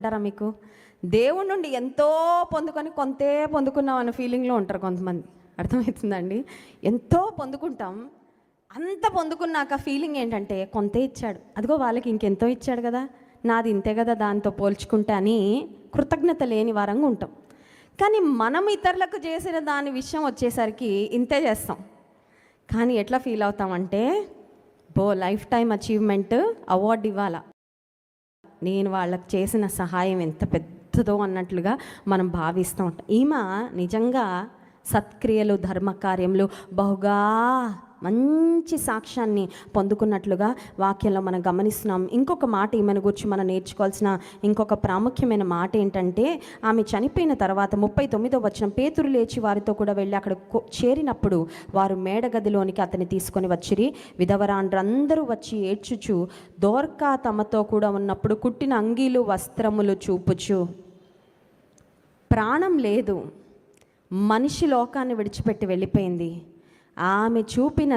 అంటారా మీకు? దేవుడి నుండి ఎంతో పొందుకొని కొంతే పొందుకున్నాం అనే ఫీలింగ్లో ఉంటారు కొంతమంది. అర్థమవుతుందండి? ఎంతో పొందుకుంటాం, అంత పొందుకున్నాక ఫీలింగ్ ఏంటంటే కొంతే ఇచ్చాడు, అదిగో వాళ్ళకి ఇంకెంతో ఇచ్చాడు కదా, నాది ఇంతే కదా దాంతో పోల్చుకుంటే అని కృతజ్ఞత లేని వారంగా ఉంటాం. కానీ మనం ఇతరులకు చేసిన దాని విషయం వచ్చేసరికి ఇంతే చేస్తాం. కానీ ఎట్లా ఫీల్ అవుతామంటే, లైఫ్ టైం అచీవ్మెంట్ అవార్డు ఇవ్వాలా, నేను వాళ్ళకి చేసిన సహాయం ఎంత పెద్దదో అన్నట్లుగా మనం భావిస్తూ ఉంటాం. ఈమె నిజంగా సత్క్రియలు, ధర్మకార్యములు బహుగా మంచి సాక్ష్యాన్ని పొందుకున్నట్లుగా వాక్యంలో మనం గమనిస్తున్నాం. ఇంకొక మాట ఈమెను గురించి మనం నేర్చుకోవాల్సిన ఇంకొక ప్రాముఖ్యమైన మాట ఏంటంటే, ఆమె చనిపోయిన తర్వాత 39వ వచనం, పేతురు లేచి వారితో కూడా వెళ్ళి అక్కడ చేరినప్పుడు వారు మేడగదిలోనికి అతన్ని తీసుకొని వచ్చిరి. విధవరాండ్రందరూ వచ్చి ఏడ్చుచు దోర్కా తమతో కూడా ఉన్నప్పుడు కుట్టిన అంగీలు వస్త్రములు చూపుచు. ప్రాణం లేదు, మనిషి లోకాన్ని విడిచిపెట్టి వెళ్ళిపోయింది. ఆమె చూపిన